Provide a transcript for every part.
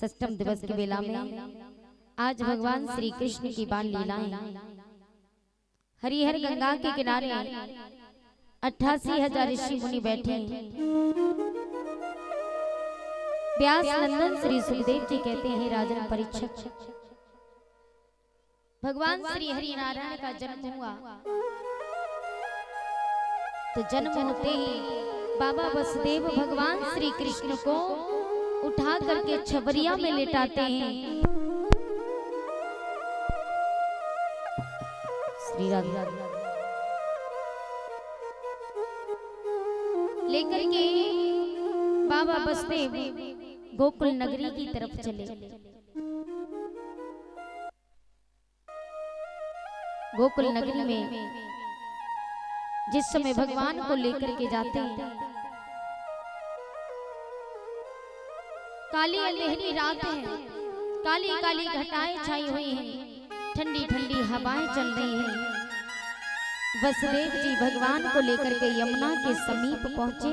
षष्ठम दिवस की बेला में आज भगवान श्री कृष्ण की बाल लीलाएं हरिहर गंगा के किनारे 88,000 ऋषि मुनि बैठे। व्यास नंदन श्री सुखदेव जी कहते हैं, राजन परीक्षक, भगवान श्री हरि नारायण का जन्म हुआ तो जन्म होते ही बाबा वसुदेव भगवान श्री कृष्ण को उठा करके छबरिया में लेटाते हैं। श्री राधा लेकर के बाबा वसुदेव गोकुल नगरी की तरफ चले। गोकुल नगरी में जिस समय भगवान को लेकर के जाते हैं, काली अंधेरी रात है, काली काली घटाएं छाई हुई हैं, ठंडी ठंडी हवाएं चल रही हैं। वसुदेव जी भगवान को लेकर के यमुना के समीप पहुंचे।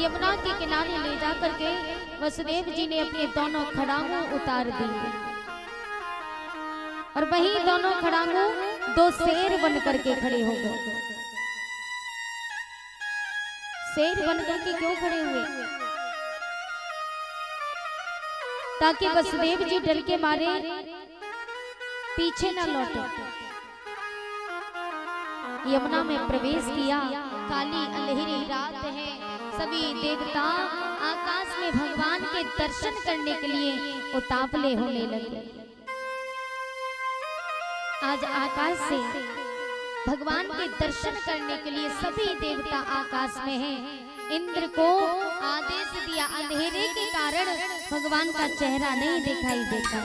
यमुना के किनारे ले जाकर के वसुदेव जी ने अपने दोनों खड़ांगों उतार दी और वही दोनों खड़ांगों दो शेर बन करके खड़े हो गए। शेर बन करके क्यों खड़े हुए? ताकि वसुदेव जी डर के मारे पीछे न लौटे। यमुना में प्रवेश किया। काली अंधेरी रात है, सभी देवता आकाश में भगवान के दर्शन करने के लिए उतावले होने लगे। आज आकाश से भगवान के दर्शन करने के लिए सभी देवता आकाश में हैं। इंद्र को आदेश दिया, अंधेरे के कारण भगवान का चेहरा नहीं दिखाई देता।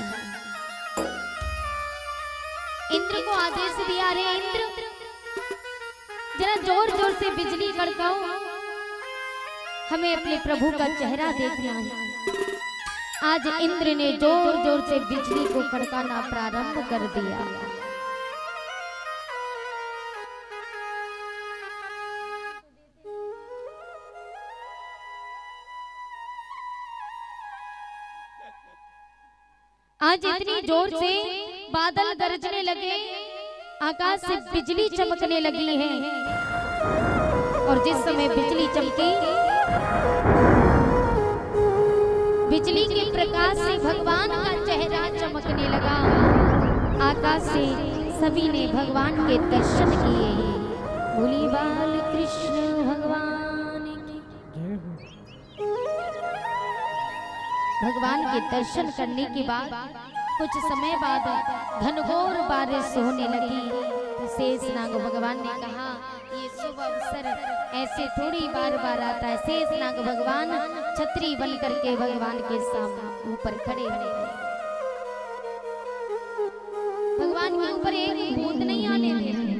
इंद्र को आदेश दिया, रे इंद्र जरा जोर जोर से बिजली कड़काओ, हमें अपने प्रभु का चेहरा देखना है। आज इंद्र ने जोर जोर से बिजली को कड़काना प्रारंभ कर दिया। आज इतनी जोर से बादल गरजने लगे, आकाश से बिजली चमकने लगी है। और जिस समय बिजली चमकी, बिजली के प्रकाश से भगवान का चेहरा चमकने लगा। आकाश से सभी ने भगवान के दर्शन किए। भोली बाल कृष्ण भगवान की। भगवान के दर्शन करने के बाद कुछ समय बाद घनघोर बारिश होने लगी। तो शेषनाग भगवान ने कहा, ये शुभ अवसर ऐसे थोड़ी बार बार आता है। शेषनाग भगवान छतरी बन करके भगवान के सामने ऊपर खड़े हुए। भगवान के ऊपर एक बूंद नहीं आने दे रहे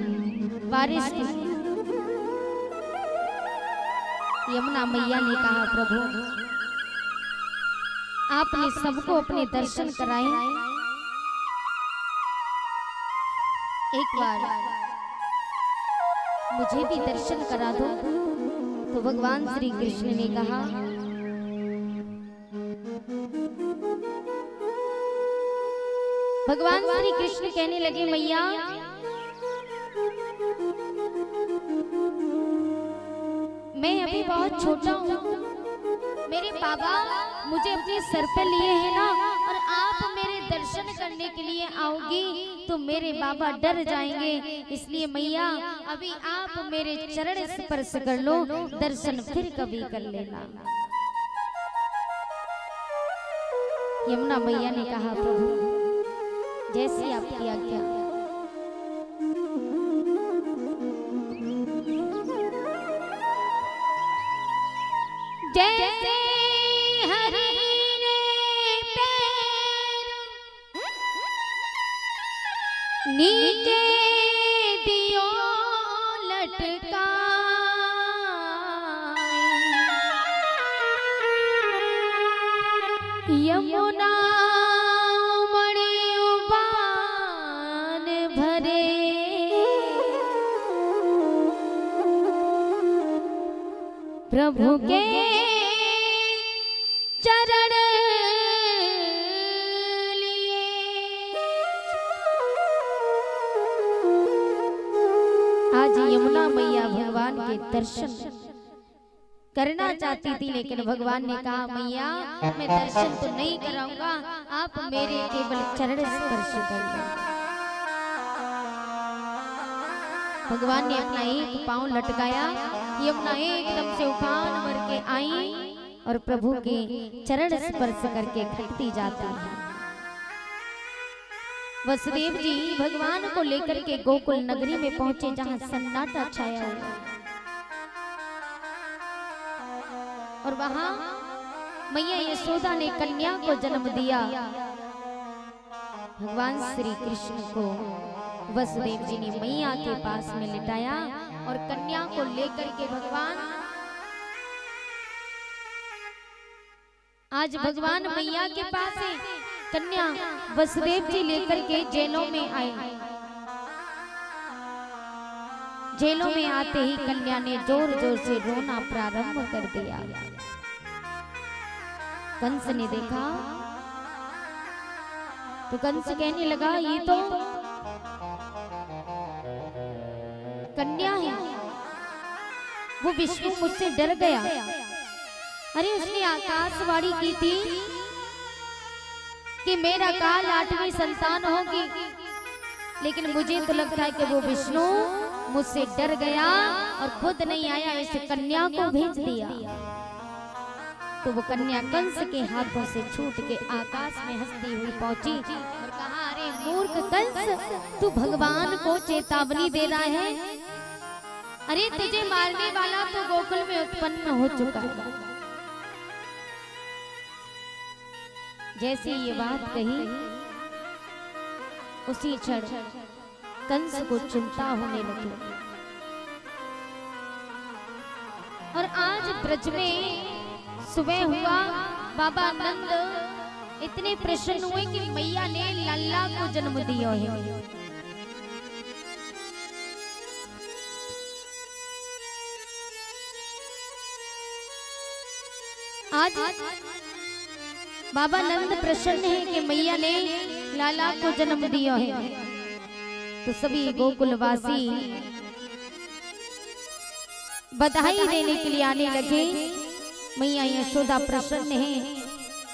बारिश की। यमुना मैया ने कहा, प्रभु आपने सबको अपने दर्शन कराए, एक बार मुझे भी दर्शन करा दो। तो भगवान श्री कृष्ण ने कहा, भगवान श्री कृष्ण कहने लगे, मैया मैं अभी बहुत छोटा हूँ, मेरे बाबा मुझे अपने सर पे लिए हैं ना, और आप मेरे दर्शन करने के लिए आओगी तो मेरे बाबा डर जाएंगे। इसलिए मैया अभी आप मेरे चरण स्पर्श कर लो, दर्शन फिर कभी कर लेना। यमुना मैया ने कहा, प्रभु जैसी आपकी आज्ञा। जैसे हरि ने पैर नीचे दियो लटका, यमुना उमड़ी उबान भरे, प्रभु के चरण लिए। आज यमुना मैया भगवान के दर्शन करना चाहती थी, लेकिन भगवान ने कहा मैया मैं दर्शन तो नहीं कराऊंगा, आप मेरे केवल चरण स्पर्श कर लो। भगवान ने अपना एक पांव लटकाया, यमुना एकदम से उफान भर के आई और प्रभु के चरण स्पर्श करके घटती जाती है। वसुदेव जी भगवान को लेकर के गोकुल नगरी में पहुंचे, जहां सन्नाटा छाया हुआ और वहां मैया यशोदा ने कन्या को जन्म दिया। भगवान श्री कृष्ण को वसुदेव जी ने मैया के पास में लिटाया और कन्या को लेकर के आज भगवान मैया के पास है, कन्या वसुदेव जी लेकर के जेलों में आए। जेलों में आते ही कन्या ने जोर जोर से रोना प्रारंभ कर दिया। कंस ने देखा तो कंस कहने लगा ये तो कन्या है, वो विष्णु मुझसे डर गया। अरे उसने आकाशवाणी की थी कि मेरा काल 8वीं संतान होगी, लेकिन मुझे तो लगता है कि वो विष्णु मुझसे डर गया और खुद नहीं आया, इस कन्या को भेज दिया। तो वो कन्या कंस के हाथों से छूट के आकाश में हंसती हुई पहुंची और कहा अरे मूर्ख कंस, तू भगवान को चेतावनी दे रहा है। अरे तुझे मारने वाला तो गोकुल में उत्पन्न हो चुका है। जैसे ये बात कही उसी क्षण कंस को चिंता होने लगी। और आज ब्रज में सुबह हुआ, बाबा नंद इतने प्रसन्न हुए कि मैया ने लल्ला को जन्म दिया है। आज बाबा नंद प्रसन्न है कि मैया ने लाला को जन्म दिया है। तो सभी गोकुलवासी बधाई देने के लिए आने लगे। मैया यशोदा प्रसन्न है।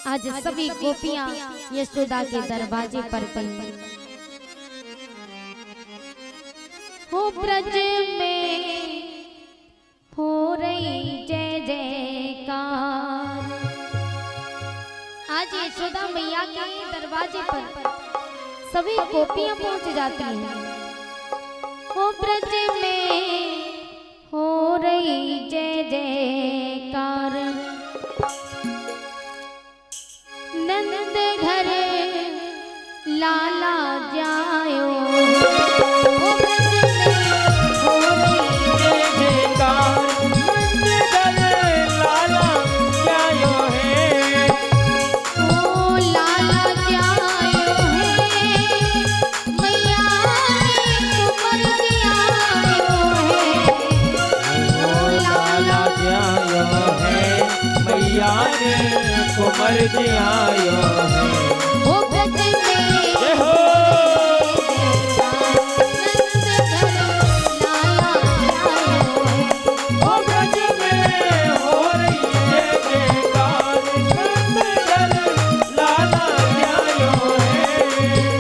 आज सभी गोपियां यशोदा के दरवाजे पर गईं। हो ब्रज में हो रही जय जयकार। आज यशोदा मैया के दरवाजे पर सभी गोपियां पहुंच जाती हैं। हो ब्रज में हो रही जय जयकार, नंद घर लाला जायो। हो ब्रज में हो रही जय जयकार, नंद घर लाला जायो है। ओ लाला जायो है, मैया ने कुंवर दियायो है। ओ लाला जायो है, मैया ने कुंवर दियायो है। हो ब्रज में जय हो। ओ ब्रज में हो रही जय जयकार, नंद घर लाला जायो है। हो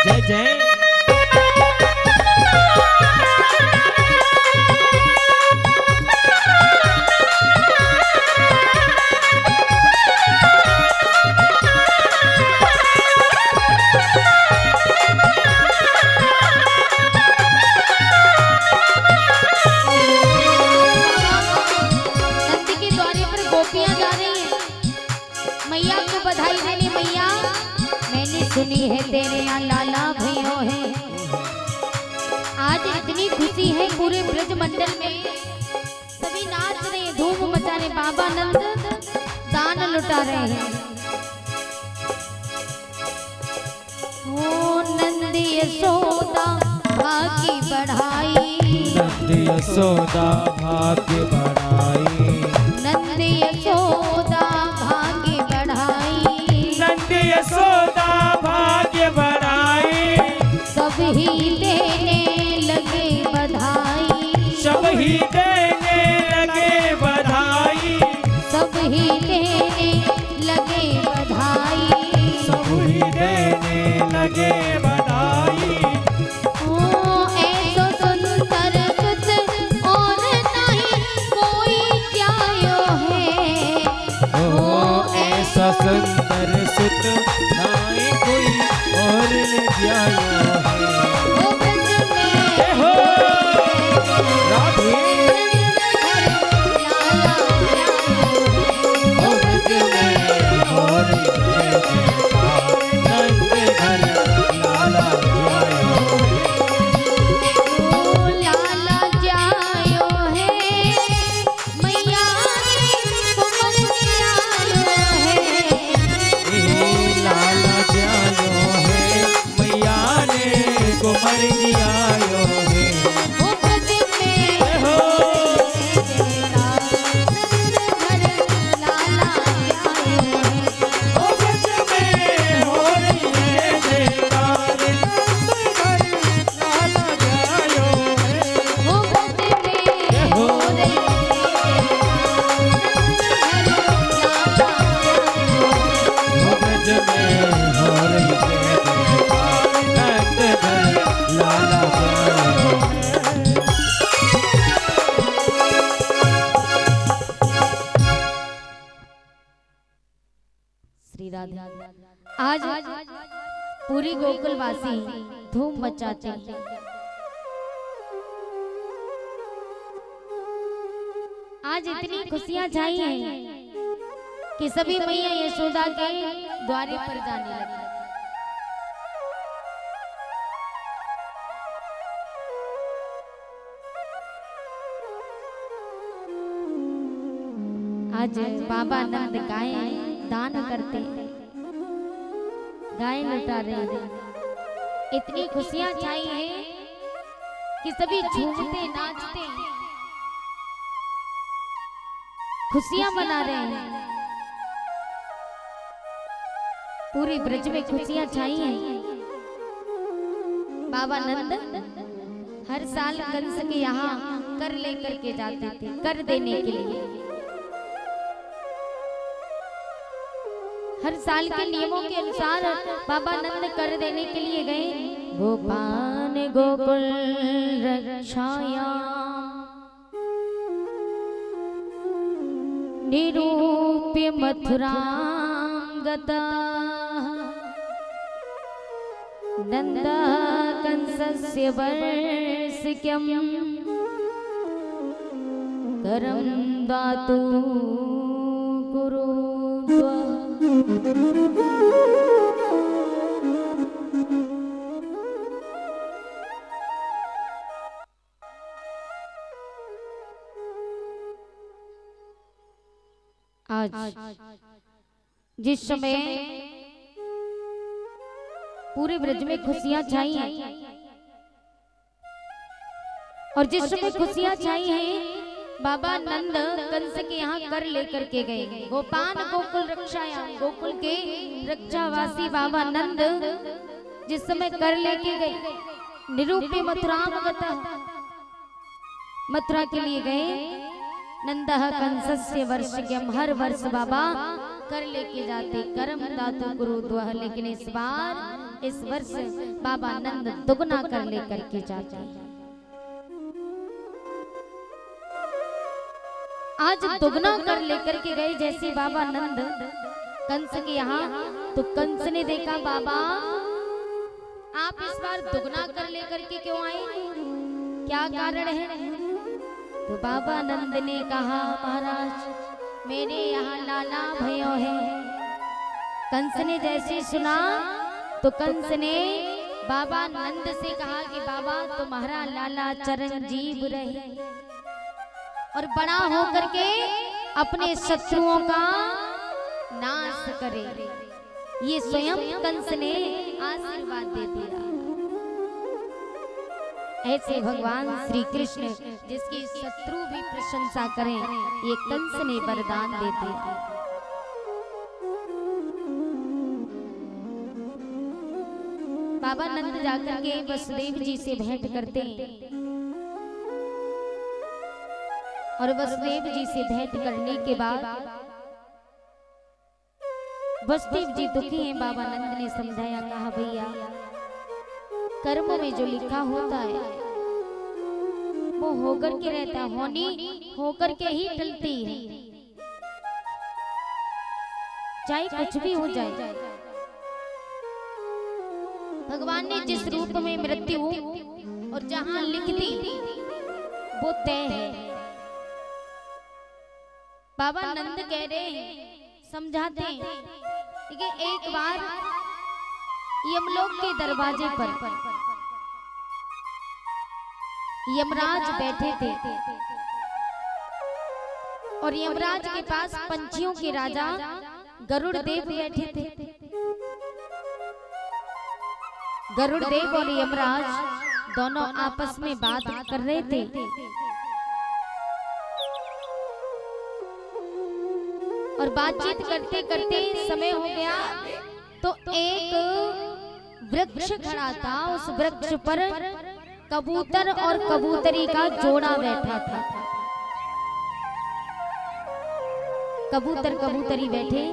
जय जय नंद के द्वारे पर गोपियां जा रही हैं, मैया को बधाई देने। मैया मैंने सुनी है तेरे यहाँ लाला भयो है। आज इतनी खुशी है पूरे ब्रज मंडल में, सभी नाच रहे हैं, धूम मचा रहे। बाबा नंद दान लुटा रहे हैं। ओ नंद यशोदा भाग्य बढ़ाई, नंद यशोदा भाग्य बढ़ाई, नंद यशोदा भाग्य बढ़ाई, नंद यशोदा भाग्य बढ़ाई, सब ही देने लगे बधाई, सब ही देने लगे बधाई, सब ही देने लगे बधाई। सब ही देने लगे बधाई। ओ ऐसो सुंदर सुत और नहीं कोई जायो है। ओ ऐसा सुंदर सुत नाई कोई और न जायो है। ओ ब्रज में जय हो राधे। लाला ओ ब्रज में हो रही जय जयकार, नंद घर लाला जायो है। ओ लाला जायो है, मैया कुमर आयो है। ए लाला जायो है, मैया ने कुंवर जी आयो है। ओ ब्रज में जय हो लाला जायो है। ओ ब्रज में हो रही है जयकार, नंद घर लाला जायो है। ओ ब्रज में हो रही ओ ब्रज में हो रही जय जयकार, नंद घर लाला जायो है। श्री राधे। आज पूरी गोकुलवासी धूम मचाते हैं। आज इतनी खुशियां छाई हैं कि सभी मैया यशोदा के द्वारे पर जाने लगी। आज बाबा नंद गाय दान करते हैं, गाय लुटा रहे हैं। इतनी खुशियां छाई हैं कि सभी झूमते नाचते हैं, खुशियां मना रहे हैं। पूरे ब्रज में खुशियां छाई हैं। बाबा नंद हर साल कंस के यहाँ कर लेकर के जाते थे, कर देने के लिए। हर साल के नियमों के अनुसार बाबा नंद कर देने के लिए गए। गोपान गोकुल रक्षाया निरूप्य मथुरांगता नंद कंसस्य वर्षिक्यं करं दातु कुरुद्व। आज जिस समय पूरे ब्रज में खुशियां छाई हैं और जिस समय खुशियां छाई हैं, बाबा नंद कंस के यहाँ कर लेकर के गए। गोपान गोकुल रक्षाया, गोकुल के रक्षावासी बाबा नंद जिस समय कर लेके गए, निरूप्य मथुरामगत, मथुरा के लिए गए। नंदः कंसस्य वर्षिक्यं, हर वर्ष बाबा कर लेके जाते कर्म दातु गुरु द्वाह, लेकिन इस बार इस वर्ष बाबा नंद दुगना कर लेकर के जाते हैं। आज दुगना कर लेकर के गए जैसे बाबा नंद कंस के यहाँ, तो कंस ने देखा बाबा आप इस बार दुगना कर लेकर के क्यों आए, क्या कारण है? तो बाबा नंद ने कहा महाराज मेरे यहाँ लाला भयो है। कंस ने जैसे सुना तो कंस ने बाबा नंद से कहा कि बाबा तुम्हारा लाला चिरंजीव रहे और बड़ा होकर के अपने शत्रुओं का नाश करे। ये स्वयं कंस ने आशीर्वाद दे दिया। ऐसे भगवान श्री कृष्ण जिसकी शत्रु भी प्रशंसा करें, ये कंस ने वरदान दे दिया। बाबा नंद जाकर के वसुदेव जी से भेंट करते हैं और वसुदेव जी से भेंट करने के बाद वसुदेव जी दुखी हैं। बाबा नंद ने समझाया, कहा भैया कर्म में जो लिखा होता है वो होकर के रहता है, होनी होकर के ही टलती है, चाहे कुछ भी हो जाए। भगवान ने जिस रूप में मृत्यु और जहां लिख दी वो तय है। बाबा नंद कह रहे हैं, समझाते हैं कि एक बार यमलोक के दरवाजे पर यमराज बैठे थे और यमराज के पास पंछियों के राजा गरुड़ देव बैठे थे। गरुड़ देव और यमराज दोनों आपस में बात कर रहे थे। और बातचीत करते करते समय हो गया तो एक वृक्ष खड़ा था, उस वृक्ष पर कबूतर और कबूतरी का जोड़ा बैठा था। कबूतर कबूतरी बैठे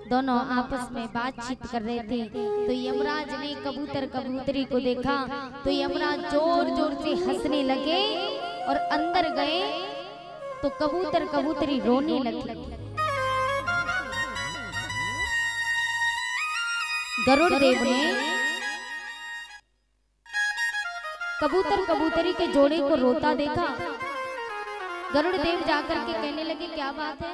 दोनों आपस में बातचीत कर रहे थे। तो यमराज ने कबूतर कबूतरी को देखा तो यमराज जोर जोर से हंसने लगे और अंदर गए तो कबूतर कबूतरी रोने लगी। गरुड़ देव ने कबूतर कबूतरी के जोड़े को रोता देखा। गरुड़ देव जाकर के कहने लगे, क्या बात है,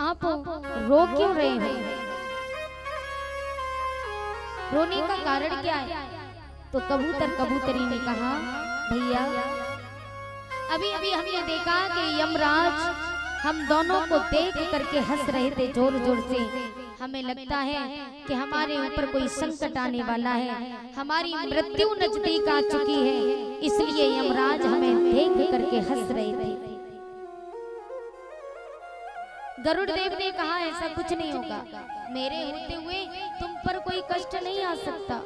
आप रो क्यों रहे हो, रोने का कारण क्या है? तो कबूतर कबूतरी ने कहा, भैया अभी अभी हमने देखा कि यमराज हम दोनों को देख करके हंस रहे थे जोर जोर से। हमें लगता है कि हमारे ऊपर कोई संकट आने वाला है, हमारी मृत्यु नजदीक आ चुकी है, इसलिए यमराज हमें देख करके हंस रहे थे। गरुड़ देव ने कहा, ऐसा कुछ नहीं होगा, मेरे होते हुए तुम पर कोई कष्ट नहीं आ सकता।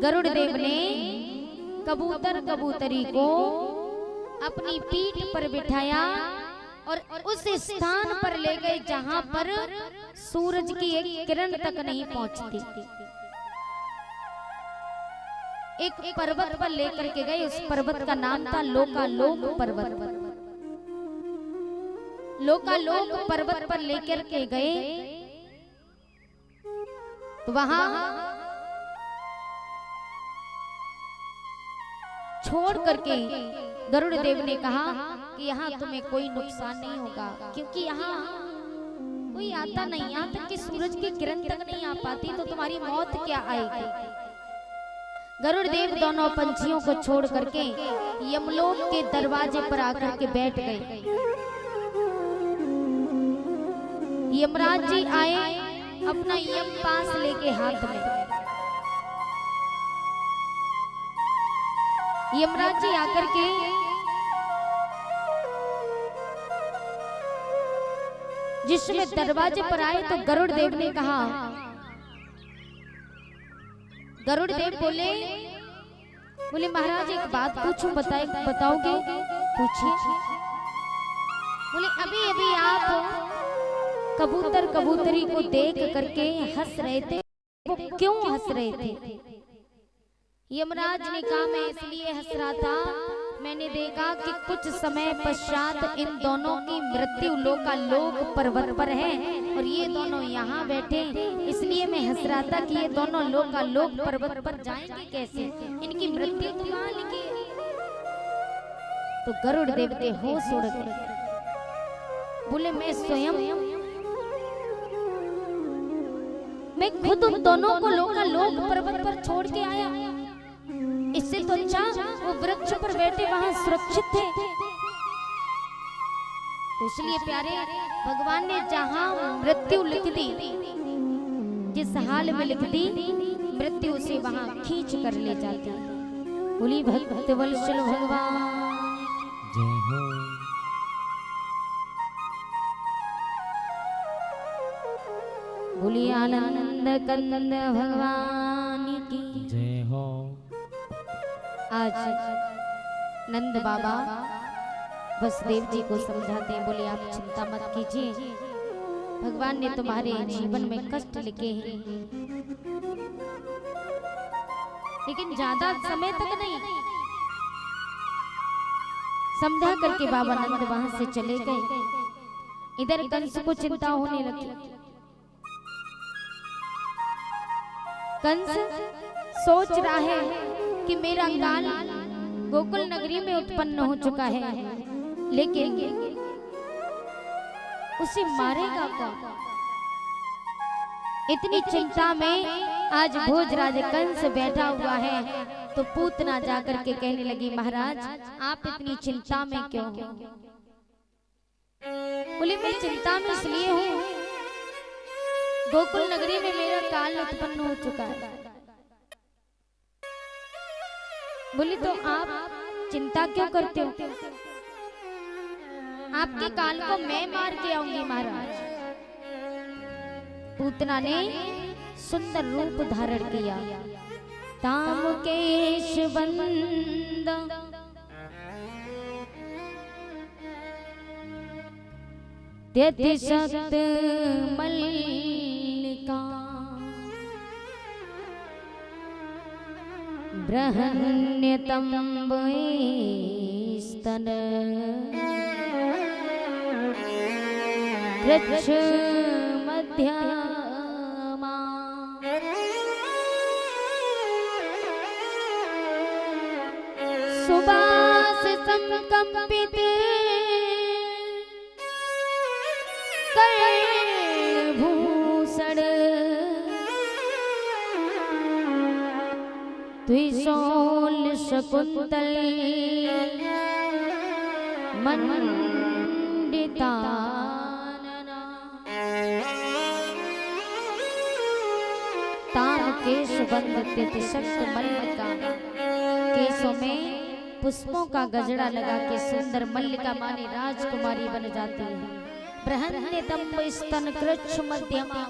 गरुड़ देव ने कबूतर कबूतरी को अपनी पीठ पर बिठाया और उस स्थान पर ले गए जहां पर सूरज की एक किरण तक नहीं पहुंचती। एक पर्वत पर लेकर के गए, उस पर्वत का नाम था लोकालोक पर्वत। लोकालोक पर्वत पर लेकर के गए तो वहां छोड़ करके गरुड़ देव ने कहा कि यहाँ तुम्हें कोई नुकसान नहीं होगा, क्योंकि यहाँ कोई आता नहीं, यहाँ तक कि सूरज की किरण तक नहीं आ पाती, तो तुम्हारी मौत क्या आएगी। गरुड़ देव दोनों पंछियों को छोड़ करके यमलोक के दरवाजे पर आकर के बैठ गए। यमराज जी आए अपना यम पास लेके हाथ में। यमराज जी आकर के जिसमें दरवाजे पर आए तो गरुड़ देव ने कहा, गरुड़ देव बोले महाराज एक बात पूछूं, बताओगे? पूछिए। बोले अभी अभी आप कबूतर कबूतरी को देख करके हंस रहे थे, वो क्यों हंस रहे थे? यमराज ने कहा मैं इसलिए हंस रहा था, मैंने देखा कि कुछ समय पश्चात इन दोनों की मृत्यु लोकालोक पर्वत पर है और ये दोनों यहाँ बैठे, इसलिए मैं हंस रहा था कि ये दोनों लोकालोक पर्वत पर जाएंगे कैसे, इनकी मृत्यु तो वहां लिखी है। तो गरुड़ देवते होश उड़ गए, बोले मैं स्वयं, मैं खुद उन दोनों को लोकालोक पर्वत पर छोड़ के आया, इससे तो अच्छा वो वृक्ष पर बैठे वहां सुरक्षित थे। तो इसलिए प्यारे भगवान ने जहां मृत्यु लिख दी, जिस हाल में लिख दी, मृत्यु से वहां खींच कर ले जाती। बोली भक्त वत्सल भगवान जय हो। बोली आनंद कंद भगवान की जय हो। आज नंद बाबा वसुदेव जी को समझाते हैं, बोले आप चिंता मत कीजिए, भगवान ने तुम्हारे जीवन में कष्ट लिखे हैं, लेकिन ज्यादा समय तक नहीं। समझा करके बाबा नंद वहां से चले गए। इधर कंस को चिंता होने लगी। कंस सोच रहा है कि मेरा काल गोकुल नगरी में उत्पन्न हो चुका है, लेकिन उसे मारेगा कौन? इतनी चिंता में आज भोजराज कंस बैठा हुआ है। तो पूतना जाकर के कहने लगी, महाराज आप इतनी चिंता में क्यों हो? बोले मैं चिंता में इसलिए हूँ, गोकुल नगरी में मेरा काल उत्पन्न हो चुका है। बोली तो आप चिंता क्यों करते हो? आपके काल को मैं मार के आऊंगी महाराज। पूतना ने सुंदर रूप धारण किया, ताम केश बंद, त्यतिशक्त मल्लिका, बृहन्यतम्ब स्तन, कृच्छ मध्यमा, सुबास संकंपित कर्णभूषण, त्रिशूल शकुंतल मंडितानना, ताम केश बंद त्यतिशक्त मल्लिका, केशों में पुष्पों का गजरा लगा के सुंदर मल्लिका माने राजकुमारी बन जाती है। बृहन्यतम्ब स्तन कृच्छ मध्यमा,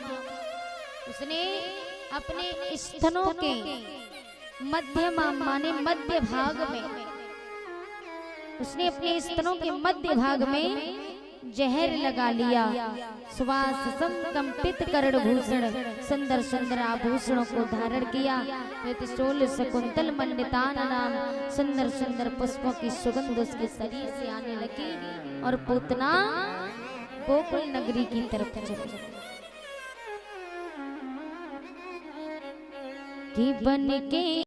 उसने अपने स्तनों के मध्यमा माने मध्य भाग में, उसने अपने स्तनों के मध्य भाग में जहर लगा लिया। सुवास संकंपित कर्णभूषण, सुंदर सुंदर आभूषणों को धारण किया। त्रिशूल शकुंतल मंडितान नाम, सुंदर सुंदर पुष्पों की सुगंध उसके शरीर से आने लगी और पूतना गोकुल नगरी की तरफ चली कि बन के